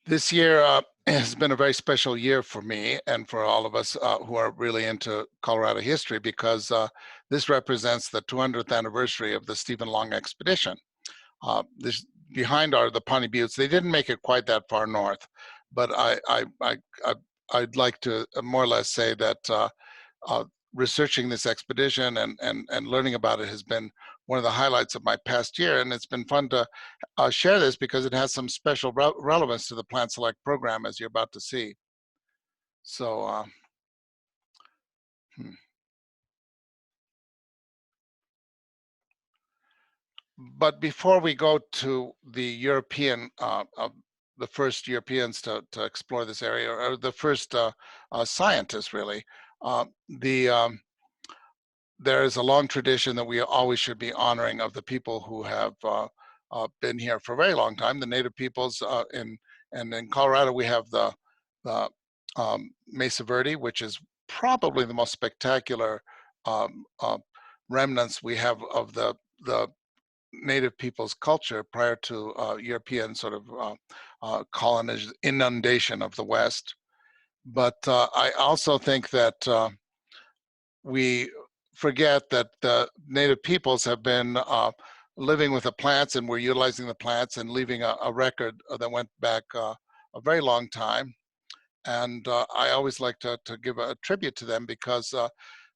This year has been a very special year for me and for all of us who are really into Colorado history because this represents the 200th anniversary of the Stephen Long expedition. This behind are the Pawnee Buttes. They didn't make it quite that far north, but I'd like to more or less say that uh, researching this expedition and learning about it has been one of the highlights of my past year, and it's been fun to share this because it has some special relevance to the Plant Select program, as you're about to see. So, but before we go to the European, the first Europeans to explore this area, or the first scientists really, the there is a long tradition that we always should be honoring of the people who have been here for a very long time, the native peoples. And in Colorado, we have the Mesa Verde, which is probably the most spectacular um, uh, remnants we have of the native people's culture prior to European sort of colonization, inundation of the West. But I also think that we forget that the native peoples have been living with the plants, and we're utilizing the plants and leaving a record that went back a very long time. And I always like to give a tribute to them because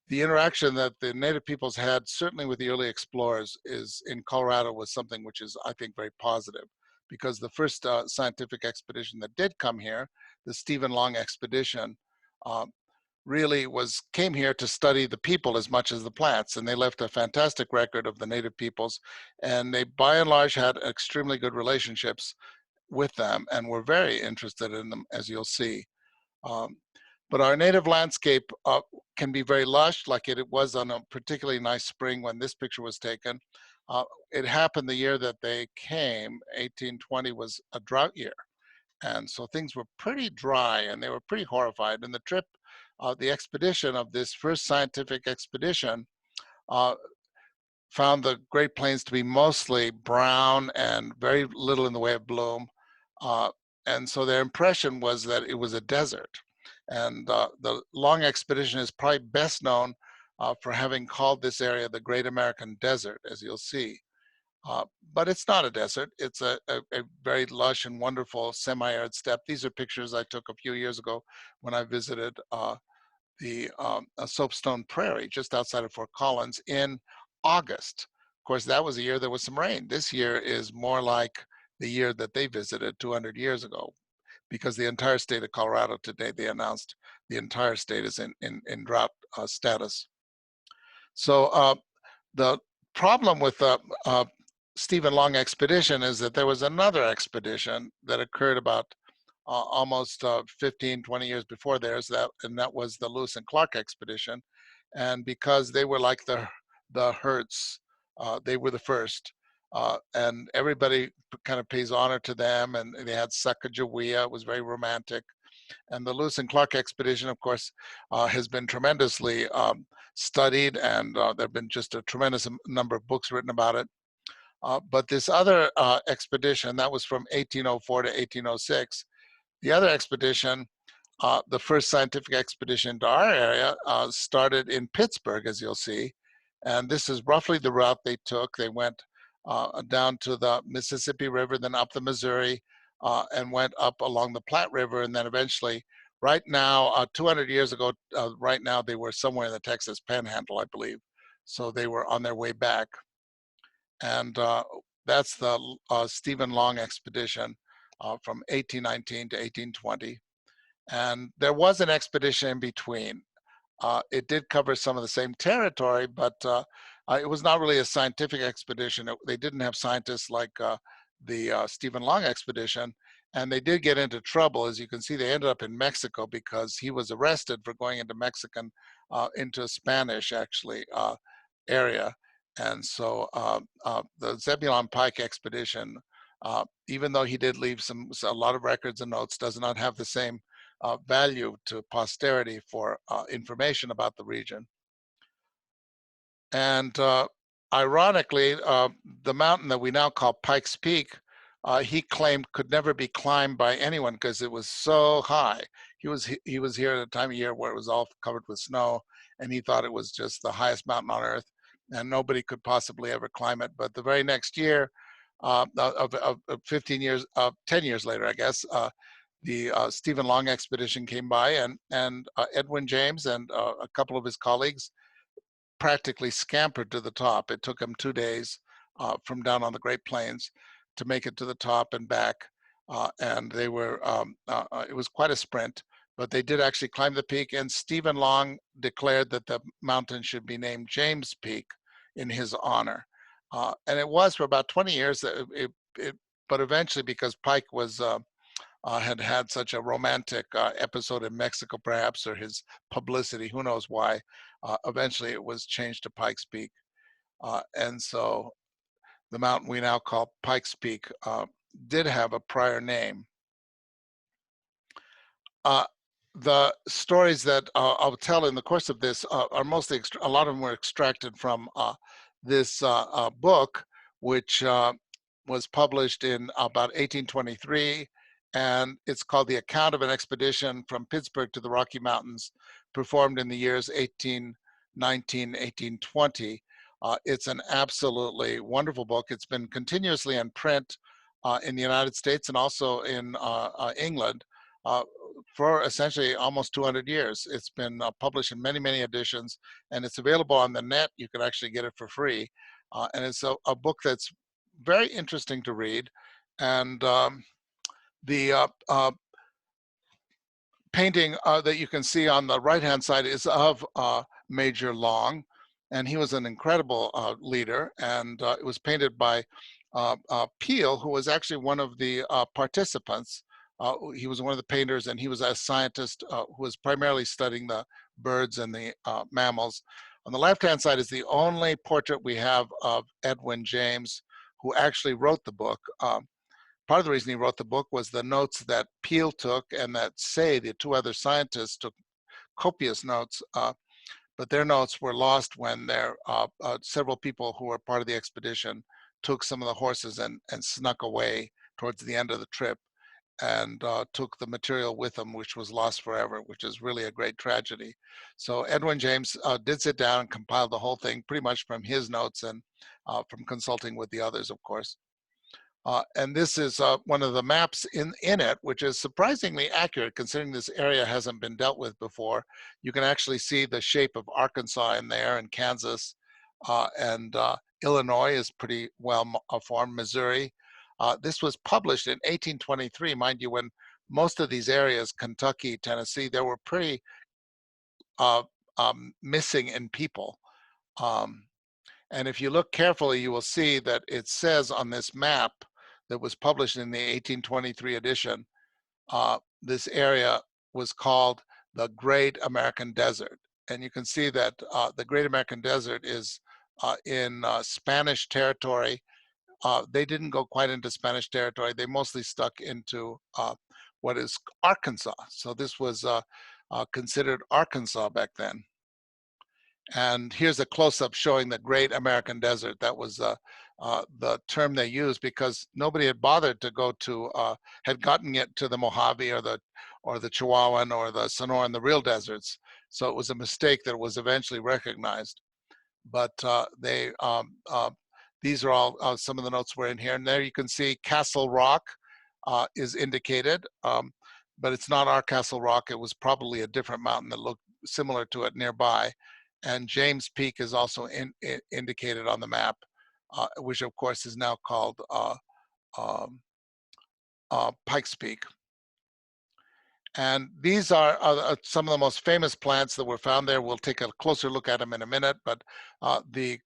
the interaction that the native peoples had, certainly with the early explorers, is in Colorado was something which is, I think, very positive. Because the first scientific expedition that did come here, the Stephen Long expedition, uh, really came here to study the people as much as the plants, and they left a fantastic record of the native peoples, and they by and large had extremely good relationships with them and were very interested in them, as you'll see. um, but our native landscape can be very lush, like it was on a particularly nice spring when this picture was taken. It happened the year that they came, 1820 was a drought year, and so things were pretty dry and they were pretty horrified. And the trip, the expedition of this first scientific expedition uh, found the Great Plains to be mostly brown and very little in the way of bloom. Uh, and so their impression was that it was a desert. And the Long expedition is probably best known for having called this area the Great American Desert, as you'll see. But it's not a desert. It's a very lush and wonderful semi-arid steppe. These are pictures I took a few years ago when I visited the Soapstone Prairie just outside of Fort Collins in August. Of course, that was a year there was some rain. This year is more like the year that they visited 200 years ago, because the entire state of Colorado today, they announced the entire state is in drought status. So the problem with the Stephen Long expedition is that there was another expedition that occurred about almost 15, 20 years before theirs, and that was the Lewis and Clark expedition. And because they were like the Hertz, they were the first. And everybody kind of pays honor to them, and they had Sacagawea, it was very romantic. And the Lewis and Clark expedition, of course, has been tremendously studied, and there have been just a tremendous number of books written about it. But this other expedition, that was from 1804 to 1806, the other expedition, the first scientific expedition to our area, started in Pittsburgh, as you'll see. And this is roughly the route they took. They went down to the Mississippi River, then up the Missouri, and went up along the Platte River, and then eventually, right now, 200 years ago, right now they were somewhere in the Texas Panhandle, I believe. So they were on their way back. And that's the Stephen Long expedition from 1819 to 1820. And there was an expedition in between. It did cover some of the same territory, but it was not really a scientific expedition. They didn't have scientists like the Stephen Long expedition, and they did get into trouble. As you can see, they ended up in Mexico because he was arrested for going into Mexican, into Spanish actually, area. And so the Zebulon Pike expedition, even though he did leave a lot of records and notes, does not have the same value to posterity for information about the region. And ironically, the mountain that we now call Pikes Peak he claimed could never be climbed by anyone because it was so high. He was here at a time of year where it was all covered with snow, and he thought it was just the highest mountain on earth, and nobody could possibly ever climb it. But the very next year, 15 years, 10 years later, I guess, the Stephen Long expedition came by, and Edwin James and a couple of his colleagues practically scampered to the top. It took them 2 days from down on the Great Plains to make it to the top and back. And they were, it was quite a sprint, but they did actually climb the peak. And Stephen Long declared that the mountain should be named James Peak in his honor. And it was for about 20 years, but eventually, because Pike was had had such a romantic episode in Mexico, perhaps, or his publicity, who knows why. Eventually, it was changed to Pikes Peak. And so the mountain we now call Pikes Peak did have a prior name. The stories that I'll tell in the course of this are mostly, a lot of them were extracted from this book, which was published in about 1823, and it's called The Account of an Expedition from Pittsburgh to the Rocky Mountains, performed in the years 1819, 1820. It's an absolutely wonderful book. It's been continuously in print in the United States and also in England for essentially almost 200 years. It's been published in many, many editions, and it's available on the net. You can actually get it for free. And it's a book that's very interesting to read. And the painting that you can see on the right-hand side is of Major Long, and he was an incredible leader, and it was painted by Peel, who was actually one of the participants. He was one of the painters, and he was a scientist who was primarily studying the birds and the mammals. On the left-hand side is the only portrait we have of Edwin James, who actually wrote the book. Part of the reason he wrote the book was the notes that Peel took, and that Say, the two other scientists, took copious notes, but their notes were lost when several people who were part of the expedition took some of the horses and snuck away towards the end of the trip, and took the material with them, which was lost forever, which is really a great tragedy. So Edwin James did sit down and compile the whole thing pretty much from his notes and from consulting with the others, of course. And this is one of the maps in it, which is surprisingly accurate considering this area hasn't been dealt with before. You can actually see the shape of Arkansas in there, and Kansas, and Illinois is pretty well formed, Missouri. This was published in 1823, mind you, when most of these areas, Kentucky, Tennessee, they were pretty missing in people. And if you look carefully, you will see that it says on this map that was published in the 1823 edition, this area was called the Great American Desert. And you can see that the Great American Desert is in Spanish territory. They didn't go quite into Spanish territory. They mostly stuck into what is Arkansas. So this was considered Arkansas back then. And here's a close-up showing the Great American Desert. That was the term they used because nobody had bothered to go to, had gotten it to the Mojave or the Chihuahuan or the Sonoran, the real deserts. So it was a mistake that was eventually recognized. But these are all some of the notes were in here. And there you can see Castle Rock is indicated, but it's not our Castle Rock. It was probably a different mountain that looked similar to it nearby. And James Peak is also indicated on the map, which of course is now called Pikes Peak. And these are some of the most famous plants that were found there. We'll take a closer look at them in a minute, but the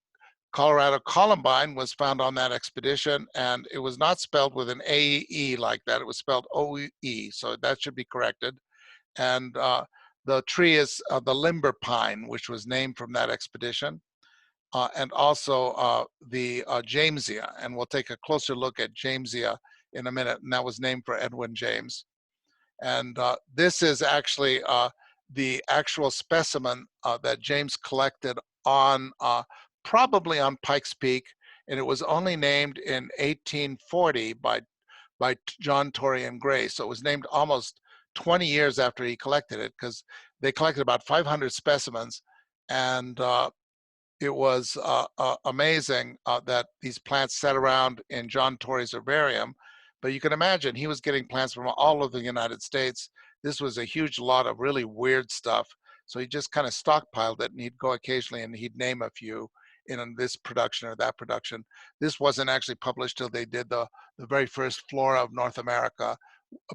Colorado columbine was found on that expedition, and it was not spelled with an A-E like that. It was spelled O-E, so that should be corrected. And the tree is the limber pine, which was named from that expedition, and also the Jamesia. And we'll take a closer look at Jamesia in a minute, and that was named for Edwin James. And this is actually the actual specimen that James collected on, probably on Pikes Peak, and it was only named in 1840 by by John Torian Gray. So it was named almost 20 years after he collected it, because they collected about 500 specimens, and it was amazing that these plants sat around in John Torrey's herbarium. But you can imagine he was getting plants from all over the United States. This was a huge lot of really weird stuff. So he just kind of stockpiled it, and he'd go occasionally and he'd name a few in this production or that production. This wasn't actually published till they did the very first Flora of North America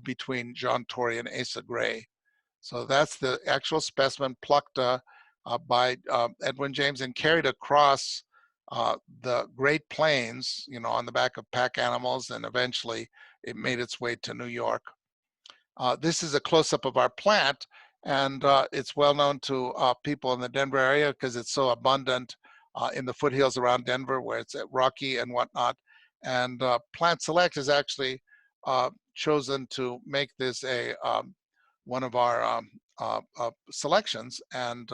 between John Torrey and Asa Gray. So that's the actual specimen plucked by Edwin James and carried across the Great Plains, on the back of pack animals, and eventually it made its way to New York. This is a close-up of our plant, and it's well known to people in the Denver area because it's so abundant in the foothills around Denver, where it's rocky and whatnot. And Plant Select is actually chosen to make this one of our selections, and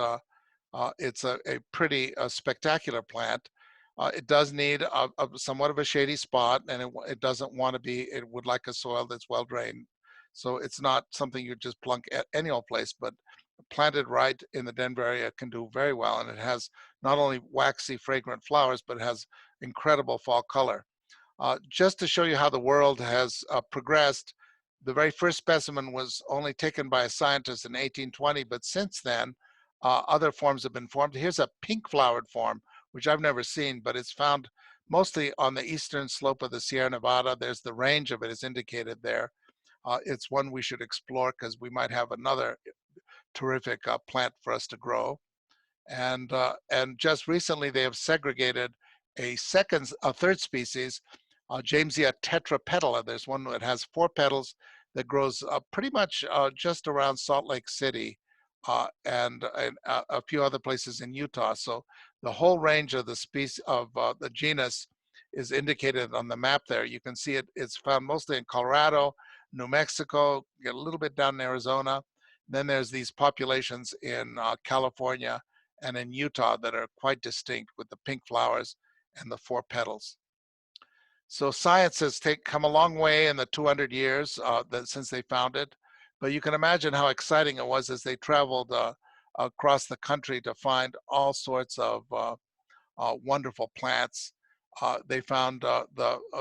it's a pretty spectacular plant. It does need somewhat of a shady spot, and it doesn't want to be, it would like a soil that's well drained. So it's not something you just plunk at any old place, but planted right in the Denver area can do very well. And it has not only waxy, fragrant flowers, but it has incredible fall color. Just to show you how the world has progressed, the very first specimen was only taken by a scientist in 1820, but since then, other forms have been formed. Here's a pink flowered form, which I've never seen, but it's found mostly on the eastern slope of the Sierra Nevada. There's the range of it is indicated there. It's one we should explore because we might have another terrific plant for us to grow. And just recently they have segregated a third species, Jamesia tetrapetala. There's one that has 4 petals that grows pretty much just around Salt Lake City and a few other places in Utah. So the whole range of the species of the genus is indicated on the map there. You can see it's found mostly in Colorado, New Mexico, get a little bit down in Arizona. Then there's these populations in California and in Utah that are quite distinct with the pink flowers and the 4 petals. So science has come a long way in the 200 years since they found it, but you can imagine how exciting it was as they traveled across the country to find all sorts of wonderful plants. They found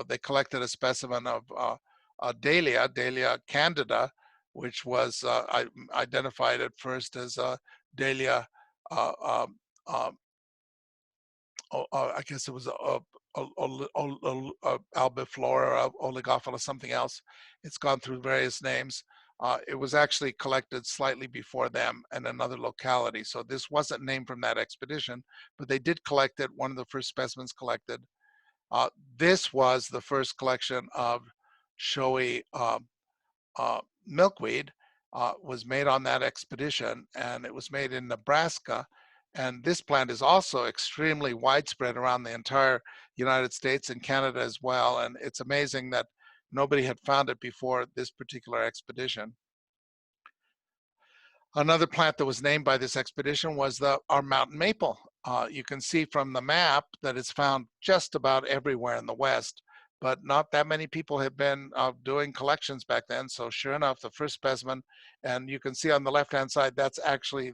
they collected a specimen of Dahlia candida, which was identified at first as Dahlia. I guess it was albiflora, oligophila, something else. It's gone through various names. It was actually collected slightly before them in another locality. So this wasn't named from that expedition, but they did collect it, one of the first specimens collected. This was the first collection of showy milkweed, was made on that expedition, and it was made in Nebraska. And this plant is also extremely widespread around the entire United States and Canada as well. And it's amazing that nobody had found it before this particular expedition. Another plant that was named by this expedition was our mountain maple. You can see from the map that it's found just about everywhere in the West, but not that many people had been doing collections back then. So sure enough, the first specimen, and you can see on the left-hand side, that's actually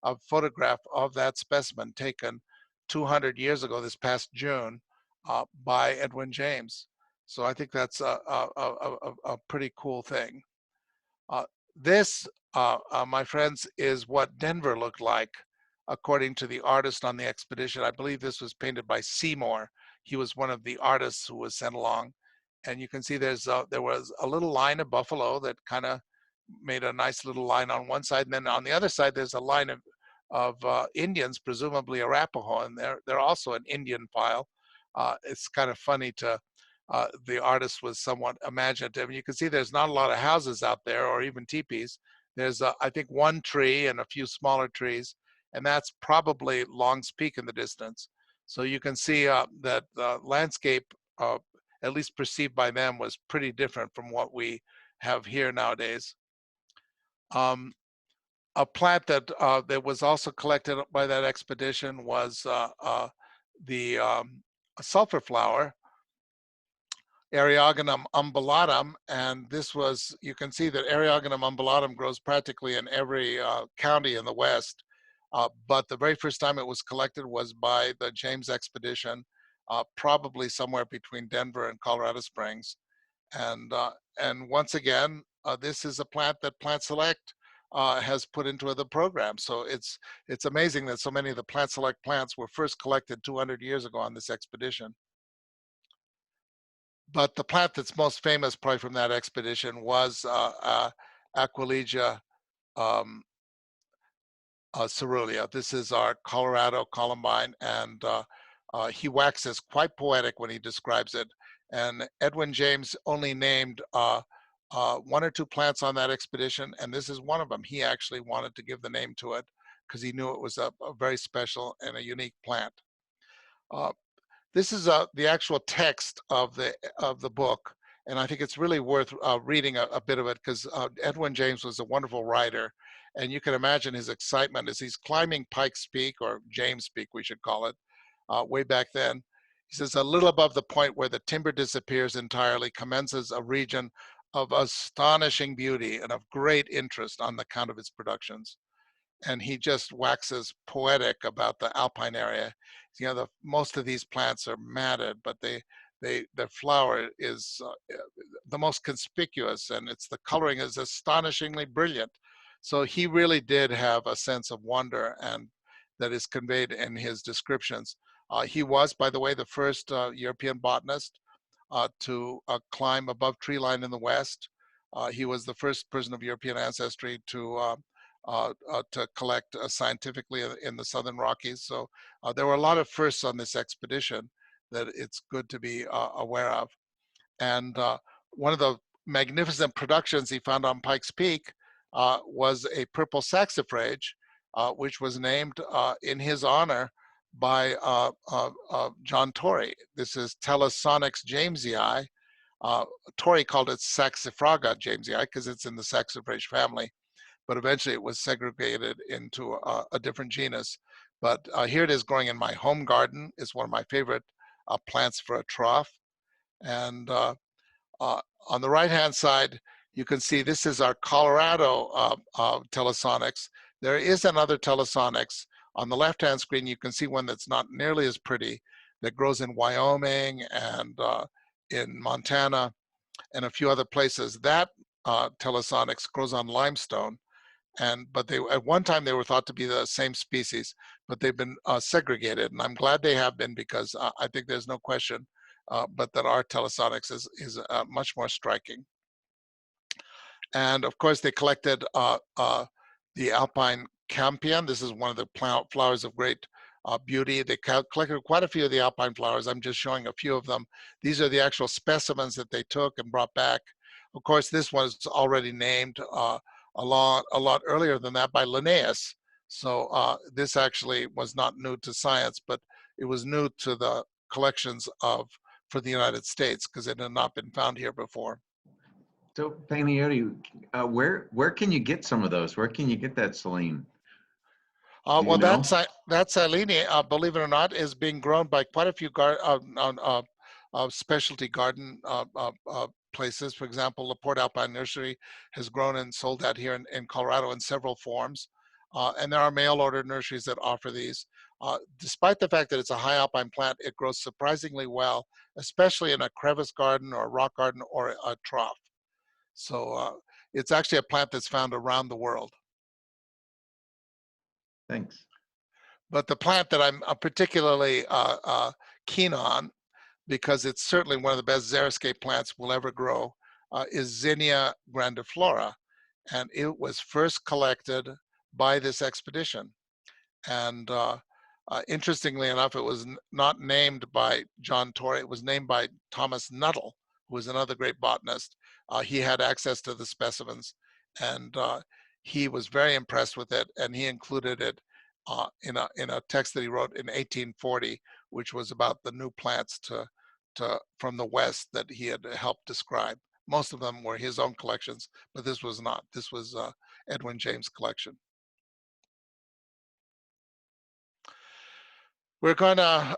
a photograph of that specimen taken 200 years ago, this past June, by Edwin James. So I think that's a pretty cool thing. This, my friends, is what Denver looked like according to the artist on the expedition. I believe this was painted by Seymour. He was one of the artists who was sent along. And you can see there was a little line of buffalo that kind of made a nice little line on one side, and then on the other side there's a line of Indians, presumably Arapaho, and they're also an Indian file. It's kind of funny to the artist was somewhat imaginative. And you can see there's not a lot of houses out there or even teepees. There's I think 1 tree and a few smaller trees, and that's probably Long's Peak in the distance. So you can see that the landscape, at least perceived by them, was pretty different from what we have here nowadays. A plant that was also collected by that expedition was the sulfur flower. Eriogonum umbellatum, and this was, you can see that Eriogonum umbellatum grows practically in every county in the West, but the very first time it was collected was by the James expedition, probably somewhere between Denver and Colorado Springs. And once again, this is a plant that Plant Select has put into the program. So it's amazing that so many of the Plant Select plants were first collected 200 years ago on this expedition. But the plant that's most famous, probably from that expedition, was Aquilegia cerulean. This is our Colorado columbine, and he waxes quite poetic when he describes it. And Edwin James only named 1 or 2 plants on that expedition, and this is one of them. He actually wanted to give the name to it because he knew it was a very special and a unique plant. This is the actual text of the book, and I think it's really worth reading a bit of it because Edwin James was a wonderful writer, and you can imagine his excitement as he's climbing Pikes Peak, or James Peak, we should call it, way back then. He says, a little above the point where the timber disappears entirely commences a region of astonishing beauty and of great interest on the account of its productions. And he just waxes poetic about the alpine area. You know, most of these plants are matted, but their flower is the most conspicuous, and the coloring is astonishingly brilliant. So he really did have a sense of wonder, and that is conveyed in his descriptions. He was, by the way, the first European botanist to climb above tree line in the West. He was the first person of European ancestry to collect scientifically in the Southern Rockies. So there were a lot of firsts on this expedition that it's good to be aware of. And one of the magnificent productions he found on Pikes Peak was a purple saxifrage, which was named in his honor by John Torrey. This is Telesonix jamesii. Torrey called it Saxifraga jamesii because it's in the saxifrage family, but eventually it was segregated into a different genus. But here it is growing in my home garden. It's one of my favorite plants for a trough. And on the right-hand side, you can see this is our Colorado Telesonix. There is another Telesonix. On the left-hand screen, you can see one that's not nearly as pretty that grows in Wyoming and in Montana and a few other places. That Telesonix grows on limestone. But they, at one time, they were thought to be the same species, but they've been segregated, and I'm glad they have been, because I think there's no question but that our Telesonix is much more striking. And of course, they collected the Alpine Campion. This is one of the flowers of great beauty. They collected quite a few of the Alpine flowers. I'm just showing a few of them. These are the actual specimens that they took and brought back. Of course, this was already named a lot earlier than that by Linnaeus. So this actually was not new to science, but it was new to the collections for the United States because it had not been found here before. So Panayoti, where can you get some of those? Where can you get that Celine? Well, that Silene, believe it or not, is being grown by quite a few specialty garden places. For example, LaPorte Alpine Nursery has grown and sold that here in Colorado in several forms. And there are mail order nurseries that offer these. Despite the fact that it's a high alpine plant, it grows surprisingly well, especially in a crevice garden or a rock garden or a trough. So it's actually a plant that's found around the world. Thanks. But the plant that I'm particularly keen on, because it's certainly one of the best xeriscape plants we'll ever grow, is Zinnia grandiflora. And it was first collected by this expedition. And interestingly enough, it was not named by John Torrey. It was named by Thomas Nuttall, who was another great botanist. He had access to the specimens, and he was very impressed with it, and he included it in a text that he wrote in 1840, which was about the new plants from the West that he had helped describe. Most of them were his own collections, but this was not. This was Edwin James' collection. We're going to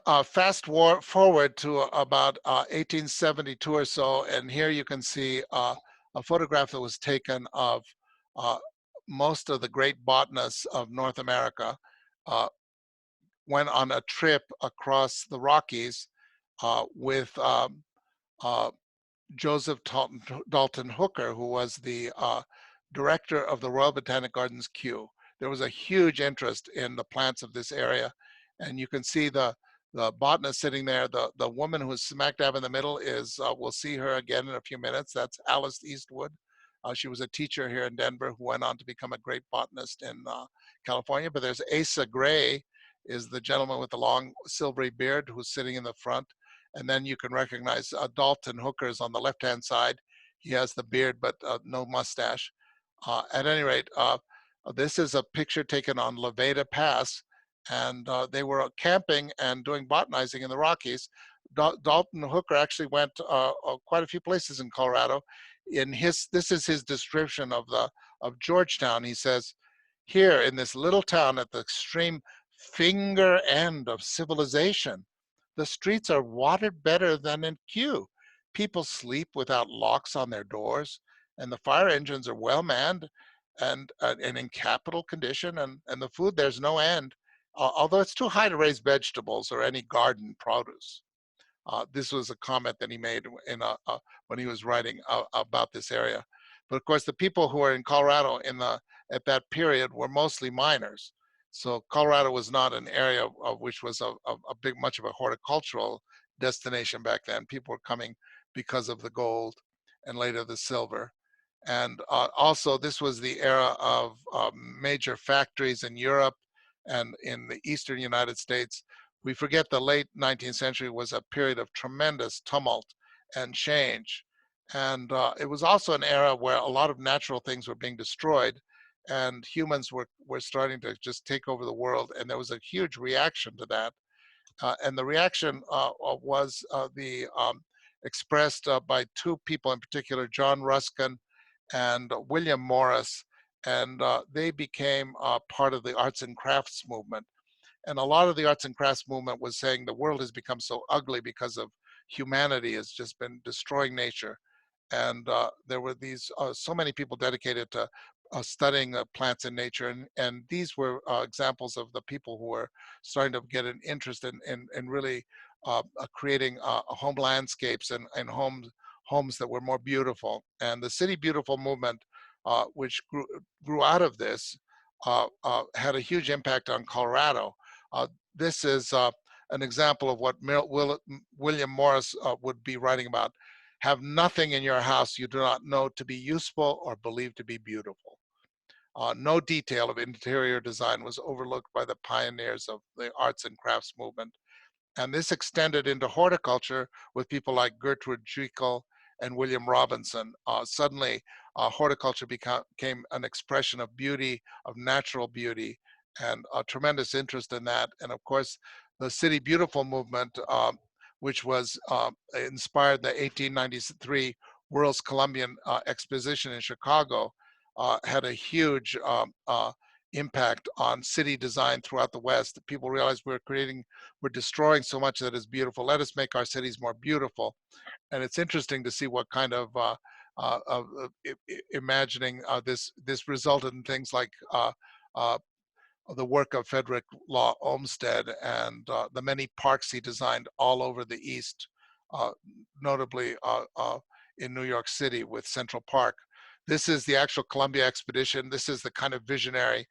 forward to about 1872 or so, and here you can see a photograph that was taken of uh, most of the great botanists of North America uh, went on a trip across the Rockies with uh, Joseph Dalton Hooker, who was the director of the Royal Botanic Gardens, Kew. There was a huge interest in the plants of this area, and you can see the botanist sitting there. The woman who is smack dab in the middle is we'll see her again in a few minutes. That's Alice Eastwood. She was a teacher here in Denver who went on to become a great botanist in California. But there's Asa Gray, is the gentleman with the long silvery beard who's sitting in the front. And then you can recognize Dalton Hooker's on the left-hand side. He has the beard, but no mustache. At any rate, this is a picture taken on Levada Pass, and they were camping and doing botanizing in the Rockies. Dalton Hooker actually went quite a few places in Colorado. This is his description of Georgetown. He says, here in this little town at the extreme finger end of civilization, the streets are watered better than in Kew. People sleep without locks on their doors, and the fire engines are well manned and in capital condition, and the food, there's no end, although it's too high to raise vegetables or any garden produce. This was a comment that he made when he was writing about this area. But of course, the people who were in Colorado at that period were mostly miners. So Colorado was not an area of which was much of a horticultural destination back then. People were coming because of the gold and later the silver. And also, this was the era of major factories in Europe and in the eastern United States. We forget the late 19th century was a period of tremendous tumult and change. And it was also an era where a lot of natural things were being destroyed, and humans were starting to just take over the world. And there was a huge reaction to that. And the reaction was expressed by two people in particular, John Ruskin and William Morris. And they became part of the arts and crafts movement. And a lot of the arts and crafts movement was saying the world has become so ugly because of humanity has just been destroying nature. And there were so many people dedicated to studying plants and nature. And these were examples of the people who were starting to get an interest in really creating home landscapes and homes that were more beautiful. And the City Beautiful movement, which grew out of this, had a huge impact on Colorado. This is an example of what William Morris would be writing about. Have nothing in your house you do not know to be useful or believe to be beautiful. No detail of interior design was overlooked by the pioneers of the arts and crafts movement. And this extended into horticulture with people like Gertrude Jekyll and William Robinson. Suddenly, horticulture became an expression of beauty, of natural beauty, and a tremendous interest in that. And of course, the City Beautiful movement, which was inspired the 1893 World's Columbian Exposition in Chicago, had a huge impact on city design throughout the West. People realized we're destroying so much that is beautiful. Let us make our cities more beautiful. And it's interesting to see what kind of imagining this resulted in things like uh, the work of Frederick Law Olmsted and the many parks he designed all over the East, notably in New York City with Central Park. This is the actual Columbia expedition. This is the kind of visionary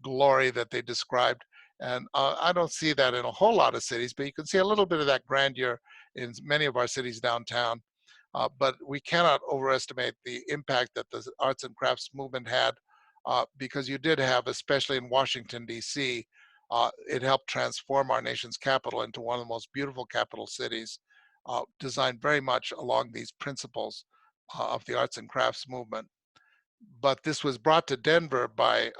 glory that they described. And I don't see that in a whole lot of cities, but you can see a little bit of that grandeur in many of our cities downtown. But we cannot overestimate the impact that the arts and crafts movement had, because you did have, especially in Washington, D.C., it helped transform our nation's capital into one of the most beautiful capital cities, designed very much along these principles of the arts and crafts movement. But this was brought to Denver by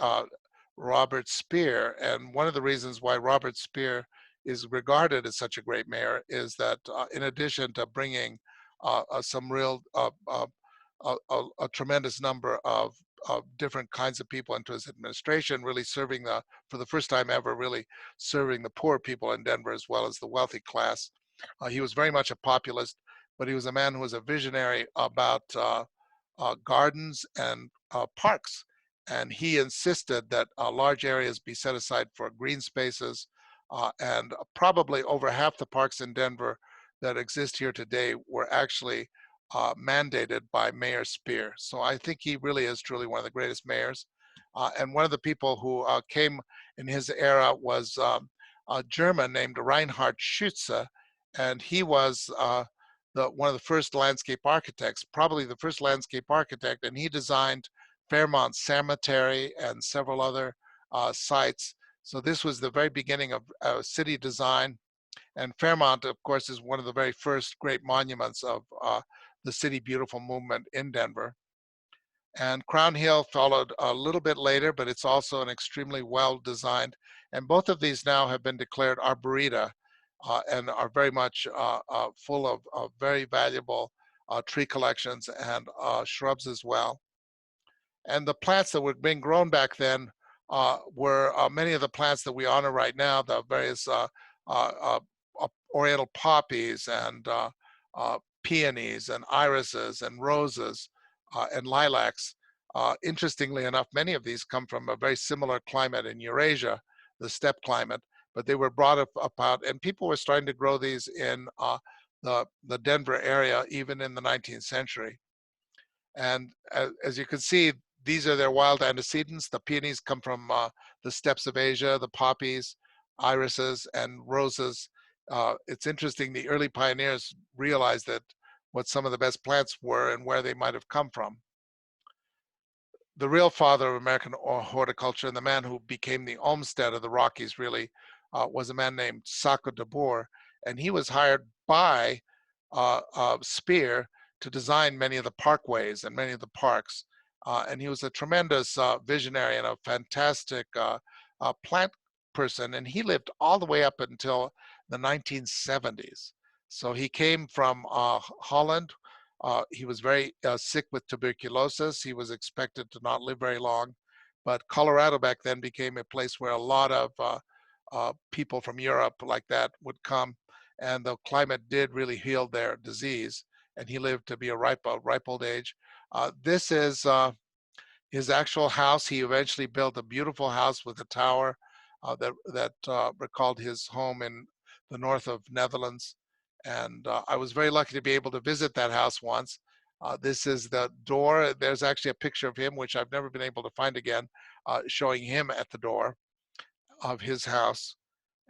Robert Speer. And one of the reasons why Robert Speer is regarded as such a great mayor is that in addition to bringing some real, a tremendous number of different kinds of people into his administration, really serving for the first time ever, really serving the poor people in Denver as well as the wealthy class. He was very much a populist, but he was a man who was a visionary about gardens and parks. And he insisted that large areas be set aside for green spaces. And probably over half the parks in Denver that exist here today were actually mandated by Mayor Speer. So I think he really is truly one of the greatest mayors. And one of the people who came in his era was a German named Reinhard Schütze, and he was one of the first landscape architects, probably the first landscape architect, and he designed Fairmont Cemetery and several other sites. So this was the very beginning of city design. And Fairmont, of course, is one of the very first great monuments of the City Beautiful movement in Denver. And Crown Hill followed a little bit later, but it's also an extremely well designed. And both of these now have been declared arboreta and are very much full of very valuable tree collections and shrubs as well. And the plants that were being grown back then were many of the plants that we honor right now, the various uh, oriental poppies and peonies and irises and roses and lilacs. Interestingly enough, many of these come from a very similar climate in Eurasia, the steppe climate, but they were brought up out, and people were starting to grow these in the Denver area even in the 19th century. And as you can see, these are their wild antecedents. The peonies come from the steppes of Asia, the poppies, irises, and roses. It's interesting, the early pioneers realized that what some of the best plants were and where they might have come from. The real father of American horticulture and the man who became the Olmsted of the Rockies really was a man named Sacco de Boer, and he was hired by Speer to design many of the parkways and many of the parks. And he was a tremendous visionary and a fantastic plant person, and he lived all the way up until the 1970s. So he came from Holland. He was very sick with tuberculosis. He was expected to not live very long, but Colorado back then became a place where a lot of people from Europe like that would come, and the climate did really heal their disease, and he lived to be a ripe old age. This is his actual house. He eventually built a beautiful house with a tower that recalled his home in the north of Netherlands. And I was very lucky to be able to visit that house once. This is the door. There's actually a picture of him, which I've never been able to find again, showing him at the door of his house.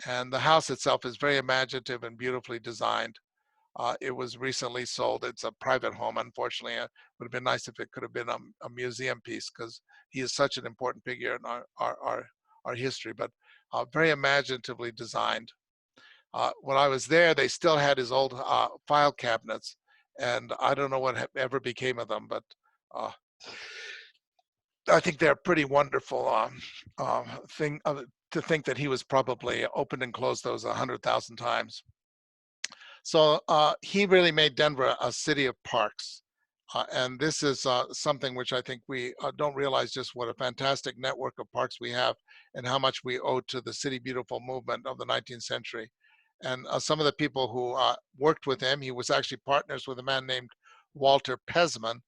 And the house itself is very imaginative and beautifully designed. It was recently sold. It's a private home, unfortunately. It would have been nice if it could have been a museum piece, because he is such an important figure in our history, but very imaginatively designed. When I was there, they still had his old file cabinets, and I don't know what ever became of them, but I think they're pretty wonderful thing to think that he was probably opened and closed those 100,000 times. So he really made Denver a city of parks. And this is something which I think we don't realize, just what a fantastic network of parks we have and how much we owe to the City Beautiful movement of the 19th century. And some of the people who worked with him, he was actually partners with a man named Walter Pesman,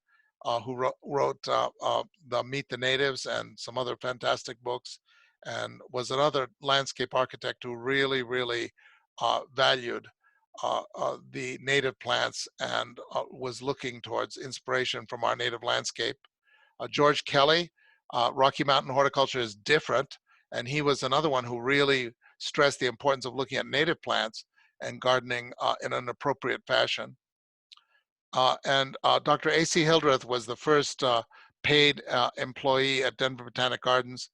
who wrote the Meet the Natives and some other fantastic books, and was another landscape architect who really, really valued the native plants and was looking towards inspiration from our native landscape. George Kelly, Rocky Mountain horticulture is different, and he was another one who really stressed the importance of looking at native plants and gardening in an appropriate fashion. And Dr. A.C. Hildreth was the first paid employee at Denver Botanic Gardens,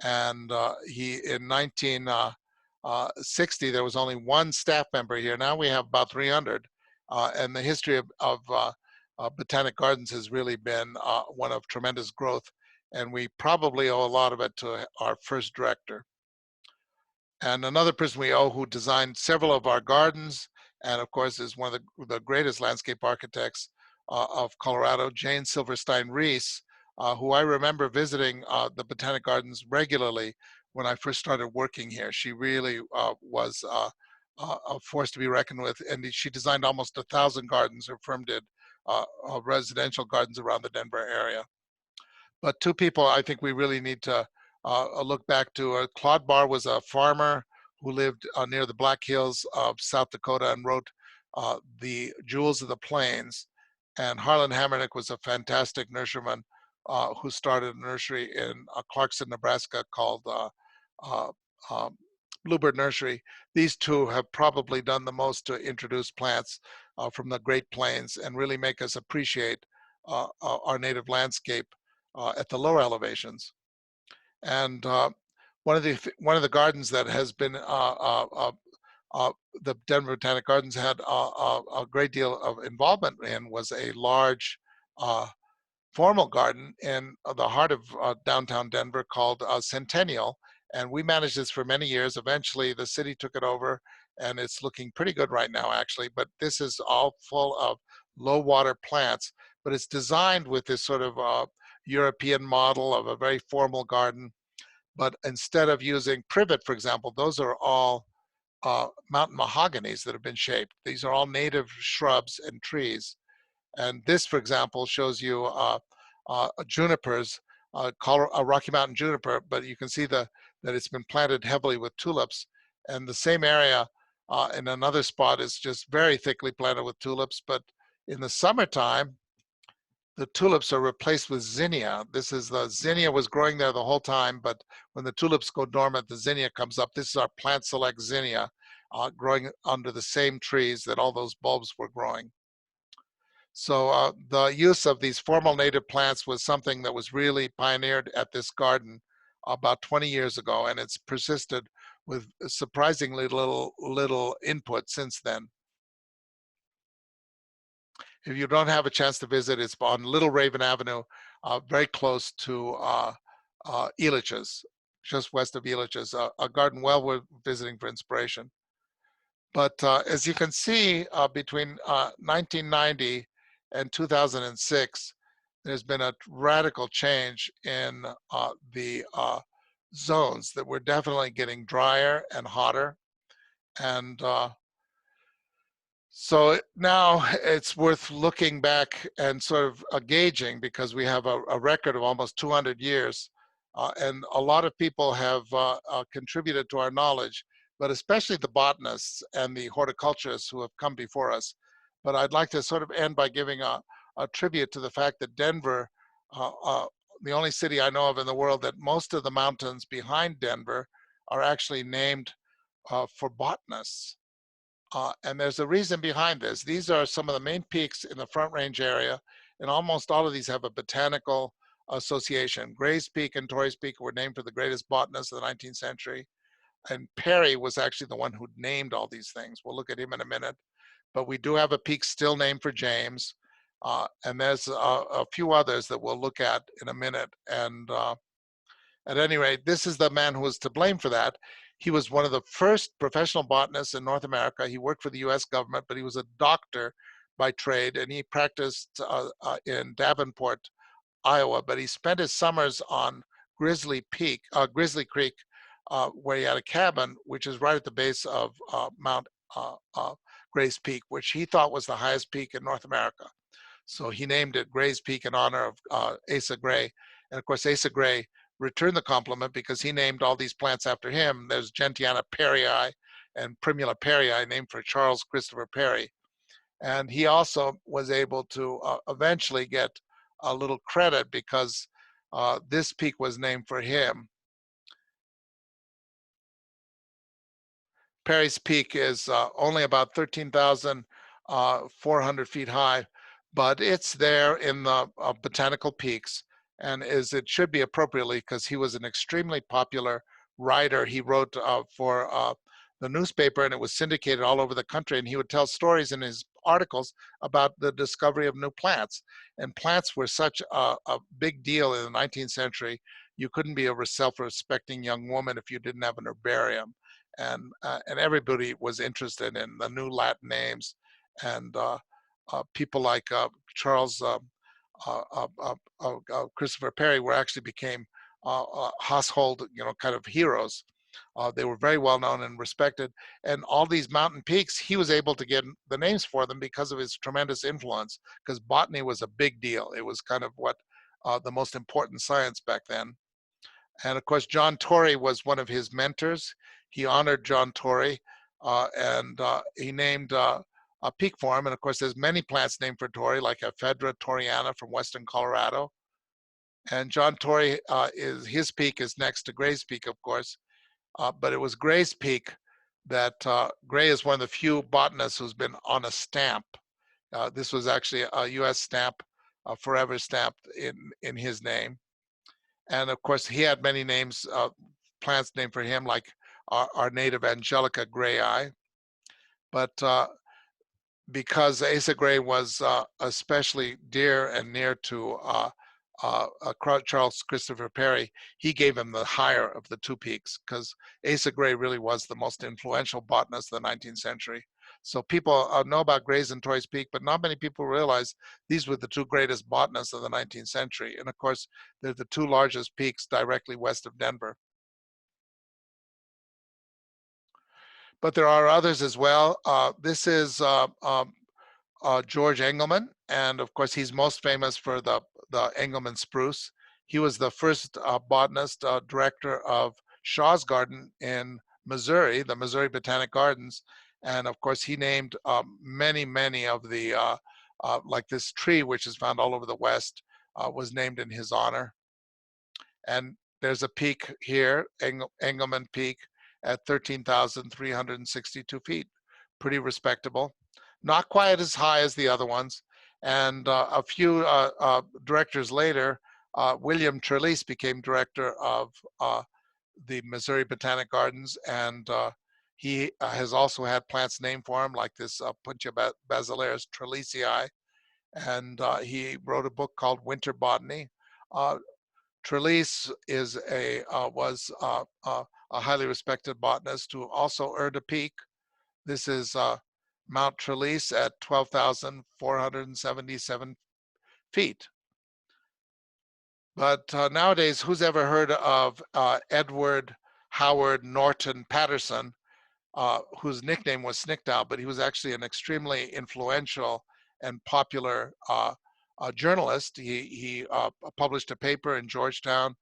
and he in 1960 there was only one staff member here. Now we have about 300, and the history of Botanic Gardens has really been one of tremendous growth, and we probably owe a lot of it to our first director. And another person we owe, who designed several of our gardens, and of course is one of the greatest landscape architects of Colorado, Jane Silverstein Reese, who I remember visiting the Botanic Gardens regularly when I first started working here. She really was a force to be reckoned with, and she designed almost 1,000 gardens. Her firm did residential gardens around the Denver area. But two people I think we really need to look back to. Claude Barr was a farmer who lived near the Black Hills of South Dakota and wrote The Jewels of the Plains. And Harlan Hammernick was a fantastic nurseryman who started a nursery in Clarkson, Nebraska called uh, um, Bluebird Nursery. These two have probably done the most to introduce plants from the Great Plains and really make us appreciate our native landscape at the lower elevations. And one of the gardens that has been the Denver Botanic Gardens had a great deal of involvement in was a large formal garden in the heart of downtown Denver called Centennial. And we managed this for many years. Eventually, the city took it over, and it's looking pretty good right now, actually. But this is all full of low water plants, but it's designed with this sort of European model of a very formal garden. But instead of using privet, for example, those are all mountain mahoganies that have been shaped. These are all native shrubs and trees. And this, for example, shows you junipers, a Rocky Mountain juniper, but you can see that it's been planted heavily with tulips. And the same area in another spot is just very thickly planted with tulips. But in the summertime, the tulips are replaced with zinnia. This is the zinnia was growing there the whole time, but when the tulips go dormant, the zinnia comes up. This is our plant select zinnia growing under the same trees that all those bulbs were growing. So the use of these formal native plants was something that was really pioneered at this garden about 20 years ago, and it's persisted with surprisingly little input since then. If you don't have a chance to visit, it's on Little Raven Avenue, very close to Elitch's, just west of Elitch's, a garden well worth visiting for inspiration. But as you can see, between 1990 and 2006, there's been a radical change in the zones that we're definitely getting drier and hotter. And so now it's worth looking back and sort of gauging, because we have a record of almost 200 years. And a lot of people have contributed to our knowledge, but especially the botanists and the horticulturists who have come before us. But I'd like to sort of end by giving a tribute to the fact that Denver, the only city I know of in the world that most of the mountains behind Denver are actually named for botanists. And there's a reason behind this. These are some of the main peaks in the Front Range area, and almost all of these have a botanical association. Gray's Peak and Torrey's Peak were named for the greatest botanists of the 19th century. And Perry was actually the one who named all these things. We'll look at him in a minute. But we do have a peak still named for James. And there's a few others that we'll look at in a minute. And at any rate, this is the man who was to blame for that. He was one of the first professional botanists in North America. He worked for the US government, but he was a doctor by trade, and he practiced in Davenport, Iowa. But he spent his summers on Grizzly Creek, where he had a cabin, which is right at the base of Mount Gray's Peak, which he thought was the highest peak in North America. So he named it Gray's Peak in honor of Asa Gray. And of course, Asa Gray returned the compliment because he named all these plants after him. There's Gentiana perryi and Primula perryi, named for Charles Christopher Perry. And he also was able to eventually get a little credit because this peak was named for him. Perry's Peak is only about 13,400 feet high, but it's there in the botanical peaks, and it should be appropriately, because he was an extremely popular writer. He wrote for the newspaper, and it was syndicated all over the country, and he would tell stories in his articles about the discovery of new plants. And plants were such a big deal in the 19th century. You couldn't be a self-respecting young woman if you didn't have an herbarium. And everybody was interested in the new Latin names, and people like Charles Christopher Perry were actually became household, kind of heroes. They were very well known and respected. And all these mountain peaks, he was able to get the names for them because of his tremendous influence, because botany was a big deal. It was kind of what the most important science back then. And of course, John Torrey was one of his mentors. He honored John Torrey, and he named a peak for him. And of course, there's many plants named for Torrey, like Ephedra torreyana from western Colorado. And John Torrey, his peak is next to Gray's Peak, of course. But it was Gray's Peak that Gray is one of the few botanists who's been on a stamp. This was actually a U.S. stamp, forever stamped in his name. And of course, he had many names, plants named for him, like our native Angelica grayi. But because Asa Gray was especially dear and near to Charles Christopher Perry, he gave him the higher of the two peaks, because Asa Gray really was the most influential botanist of the 19th century. So people know about Gray's and Torrey's Peak, but not many people realize these were the two greatest botanists of the 19th century. And of course, they're the two largest peaks directly west of Denver. But there are others as well. This is George Engelmann, and of course he's most famous for the Engelmann spruce. He was the first botanist, director of Shaw's Garden in Missouri, the Missouri Botanic Gardens, and of course he named many of the, like this tree which is found all over the West, was named in his honor. And there's a peak here, Engelmann Peak, at 13,362 feet, pretty respectable. Not quite as high as the other ones. And a few directors later, William Trelease became director of the Missouri Botanic Gardens, and he has also had plants named for him, like this Puntia basilaris treleasii, and he wrote a book called Winter Botany. Trelease is was a highly respected botanist who also earned a peak. This is Mount Trelease at 12,477 feet. But nowadays, who's ever heard of Edward Howard Norton Patterson, whose nickname was Snickdow, but he was actually an extremely influential and popular journalist. He published a paper in Georgetown.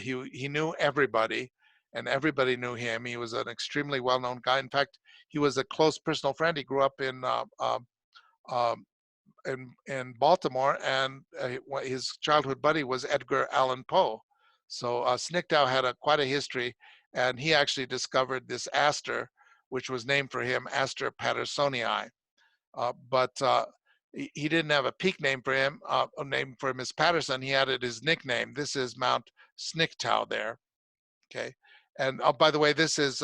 He knew everybody, and everybody knew him. He was an extremely well-known guy. In fact, he was a close personal friend. He grew up in Baltimore, and his childhood buddy was Edgar Allan Poe. So Snickdow had quite a history, and he actually discovered this aster, which was named for him, Aster pattersonii. But he didn't have a peak name for him. A name for him is Patterson. He added his nickname. This is Mount Snickdow there. Okay, and by the way, this is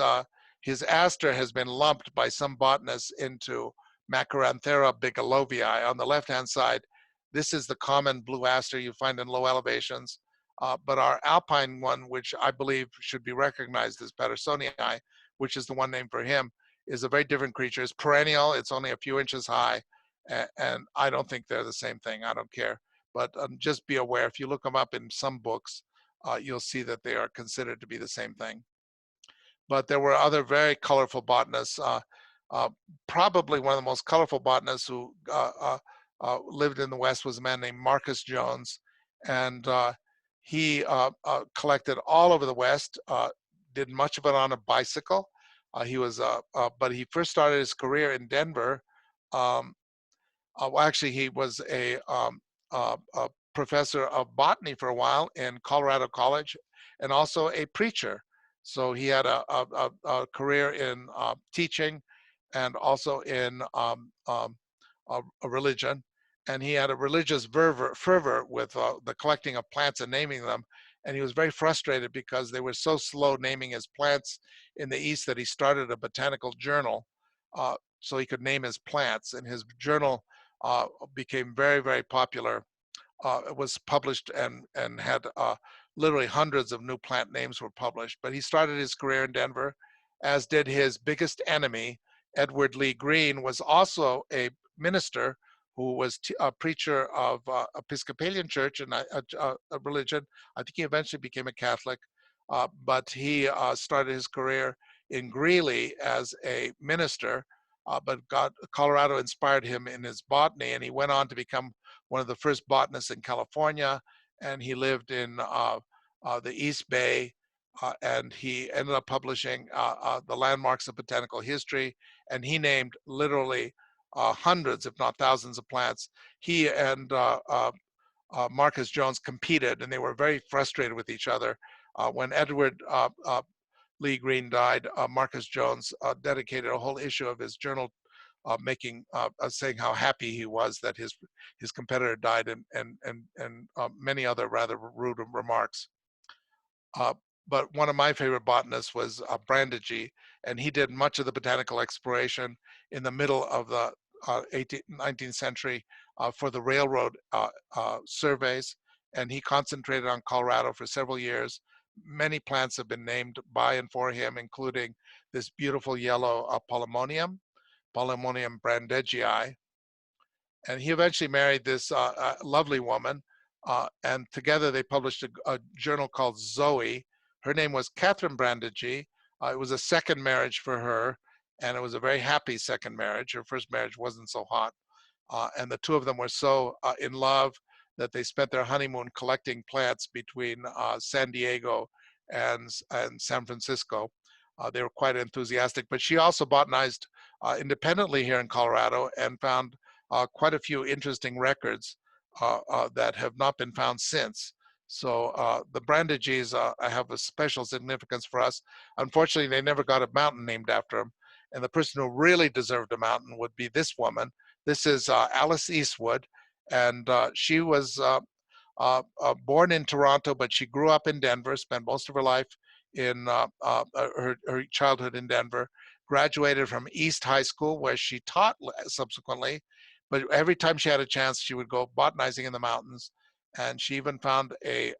his aster has been lumped by some botanists into Macaranthera bigelovii. On the left-hand side, this is the common blue aster you find in low elevations. But our alpine one, which I believe should be recognized as Pattersonii, which is the one named for him, is a very different creature. It's perennial. It's only a few inches high, and I don't think they're the same thing. I don't care. But just be aware, if you look them up in some books, you'll see that they are considered to be the same thing. But there were other very colorful botanists. Probably one of the most colorful botanists who lived in the West was a man named Marcus Jones, and he collected all over the West. Did much of it on a bicycle. But he first started his career in Denver. Well, actually, he was a professor of botany for a while in Colorado College, and also a preacher. So he had a career in teaching, and also in a religion. And he had a religious fervor with the collecting of plants and naming them. And he was very frustrated because they were so slow naming his plants in the East that he started a botanical journal so he could name his plants. And his journal became very popular. It was published and had literally hundreds of new plant names were published. But he started his career in Denver, as did his biggest enemy, Edward Lee Green, was also a minister who was a preacher of Episcopalian church and a religion. I think he eventually became a Catholic, but he started his career in Greeley as a minister. But Colorado inspired him in his botany, and he went on to become one of the first botanists in California. And he lived in the East Bay, and he ended up publishing the Landmarks of Botanical History, and he named literally hundreds, if not thousands, of plants. He and Marcus Jones competed, and they were very frustrated with each other. When Edward Lee Green died, Marcus Jones dedicated a whole issue of his journal saying how happy he was that his competitor died, and many other rather rude remarks. But one of my favorite botanists was Brandegee, and he did much of the botanical exploration in the middle of the 19th century for the railroad surveys, and he concentrated on Colorado for several years. Many plants have been named by and for him, including this beautiful yellow Polemonium brandegii, and he eventually married this lovely woman, and together they published a journal called Zoe. Her name was Catherine Brandegee. It was a second marriage for her, and it was a very happy second marriage. Her first marriage wasn't so hot, and the two of them were so in love that they spent their honeymoon collecting plants between San Diego and San Francisco. They were quite enthusiastic, but she also botanized independently here in Colorado and found quite a few interesting records that have not been found since. So the Brandegees have a special significance for us. Unfortunately, they never got a mountain named after them. And the person who really deserved a mountain would be this woman. This is Alice Eastwood, and she was born in Toronto, but she grew up in Denver, spent most of her life in her childhood in Denver, graduated from East High School, where she taught subsequently, but every time she had a chance, she would go botanizing in the mountains, and she even found a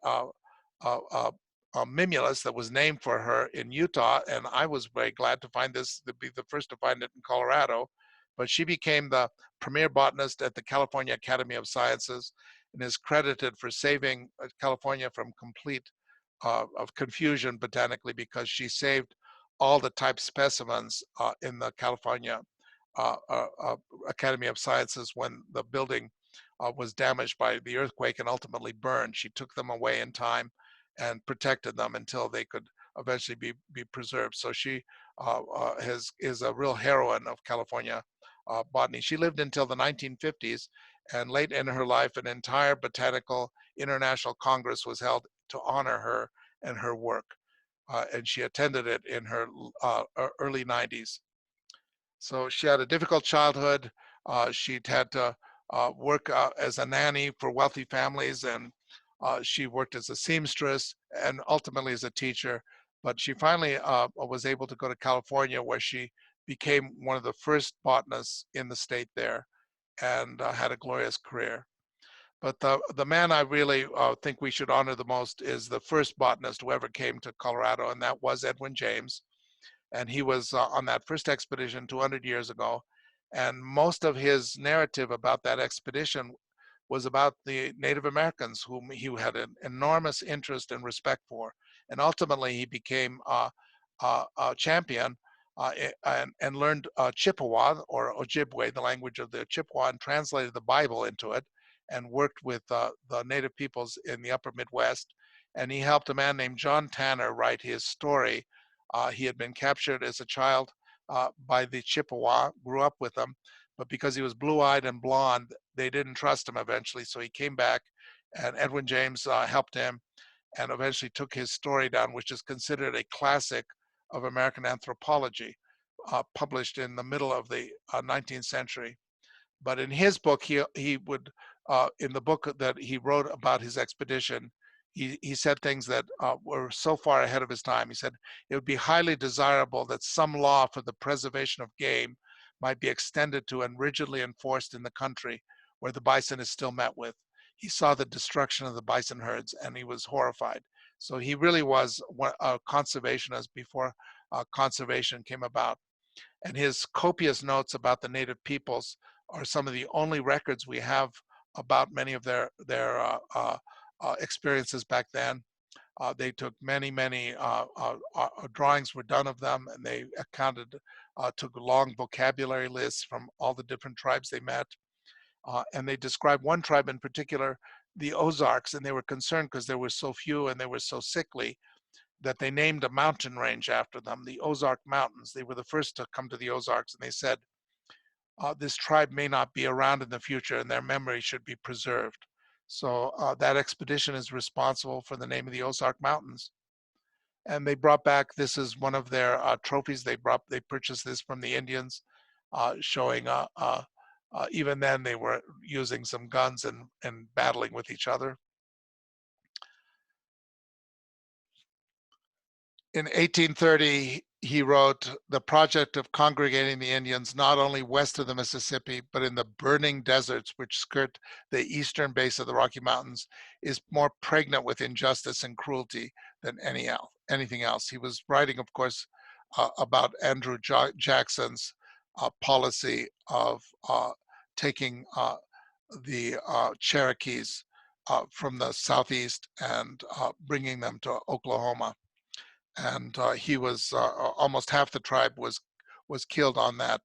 mimulus that was named for her in Utah, and I was very glad to find this, to be the first to find it in Colorado. But she became the premier botanist at the California Academy of Sciences and is credited for saving California from complete of confusion botanically, because she saved all the type specimens in the California Academy of Sciences when the building was damaged by the earthquake and ultimately burned. She took them away in time and protected them until they could eventually be preserved. So she is a real heroine of California botany. She lived until the 1950s, and late in her life, an entire botanical international congress was held to honor her and her work. And she attended it in her early 90s. So she had a difficult childhood. She'd had to work as a nanny for wealthy families, and she worked as a seamstress and ultimately as a teacher. But she finally was able to go to California, where she became one of the first botanists in the state there, and had a glorious career. But the man I really think we should honor the most is the first botanist who ever came to Colorado, and that was Edwin James. And he was on that first expedition 200 years ago. And most of his narrative about that expedition was about the Native Americans, whom he had an enormous interest and respect for. And ultimately, he became a champion and learned Chippewa, or Ojibwe, the language of the Chippewa, and translated the Bible into it, and worked with the Native peoples in the upper Midwest. And he helped a man named John Tanner write his story. He had been captured as a child by the Chippewa, grew up with them, but because he was blue-eyed and blonde, they didn't trust him eventually. So he came back, and Edwin James helped him and eventually took his story down, which is considered a classic of American anthropology, published in the middle of the 19th century. But in his book, he would, in the book that he wrote about his expedition, he said things that were so far ahead of his time. He said, it would be highly desirable that some law for the preservation of game might be extended to and rigidly enforced in the country where the bison is still met with. He saw the destruction of the bison herds, and he was horrified. So he really was a conservationist before conservation came about. And his copious notes about the native peoples are some of the only records we have about many of their experiences back then. They took many drawings were done of them, and they took long vocabulary lists from all the different tribes they met. And they described one tribe in particular, the Ozarks, and they were concerned because there were so few and they were so sickly that they named a mountain range after them, the Ozark Mountains. They were the first to come to the Ozarks, and they said, this tribe may not be around in the future and their memory should be preserved. So that expedition is responsible for the name of the Ozark Mountains. And they brought back, this is one of their trophies. They purchased this from the Indians, showing even then they were using some guns and battling with each other. In 1830, he wrote, "The project of congregating the Indians not only west of the Mississippi, but in the burning deserts which skirt the eastern base of the Rocky Mountains is more pregnant with injustice and cruelty than anything else." He was writing, of course, about Andrew Jackson's policy of taking the Cherokees from the southeast and bringing them to Oklahoma. And he was almost half the tribe was killed on that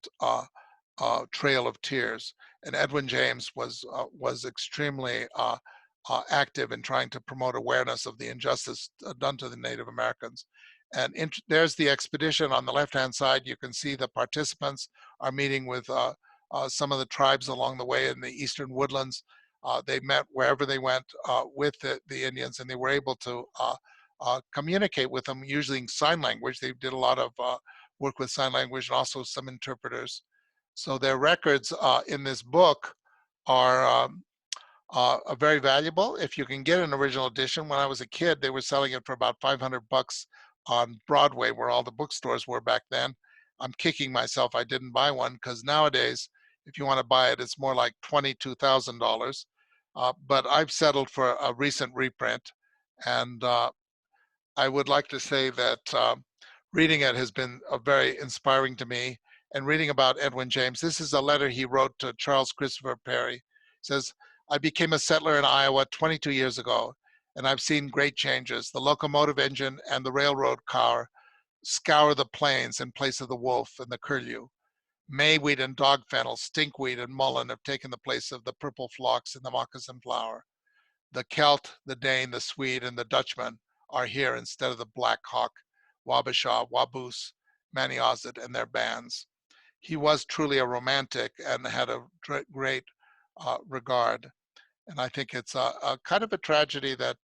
Trail of Tears. And Edwin James was extremely active in trying to promote awareness of the injustice done to the Native Americans. And there's the expedition on the left-hand side. You can see the participants are meeting with some of the tribes along the way in the eastern woodlands. They met wherever they went with the Indians, and they were able to communicate with them using sign language. They did a lot of work with sign language and also some interpreters. So their records in this book are very valuable. If you can get an original edition, when I was a kid, they were selling it for about $500 on Broadway, where all the bookstores were back then. I'm kicking myself I didn't buy one, because nowadays, if you want to buy it, it's more like $22,000. But I've settled for a recent reprint, and I would like to say that reading it has been very inspiring to me. And reading about Edwin James, this is a letter he wrote to Charles Christopher Perry. It says, "I became a settler in Iowa 22 years ago, and I've seen great changes. The locomotive engine and the railroad car scour the plains in place of the wolf and the curlew. Mayweed and dog fennel, stinkweed and mullein have taken the place of the purple phlox and the moccasin flower. The Celt, the Dane, the Swede, and the Dutchman are here instead of the Black Hawk, Wabasha, Waboos, Maniozet, and their bands." He was truly a romantic and had a great regard. And I think it's a kind of a tragedy that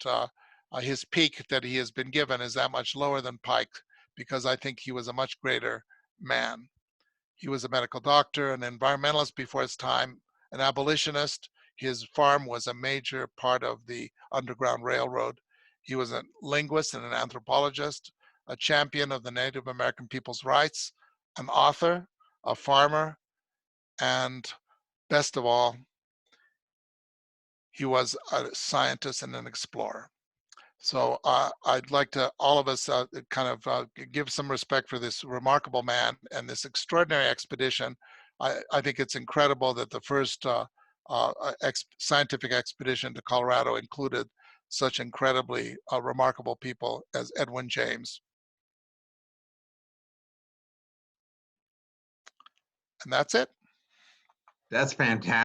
his peak that he has been given is that much lower than Pike, because I think he was a much greater man. He was a medical doctor, an environmentalist before his time, an abolitionist. His farm was a major part of the Underground Railroad. He was a linguist and an anthropologist, a champion of the Native American people's rights, an author, a farmer, and best of all, he was a scientist and an explorer. So I'd like to, all of us, kind of give some respect for this remarkable man and this extraordinary expedition. I think it's incredible that the first scientific expedition to Colorado included such incredibly remarkable people as Edwin James. And that's it. That's fantastic.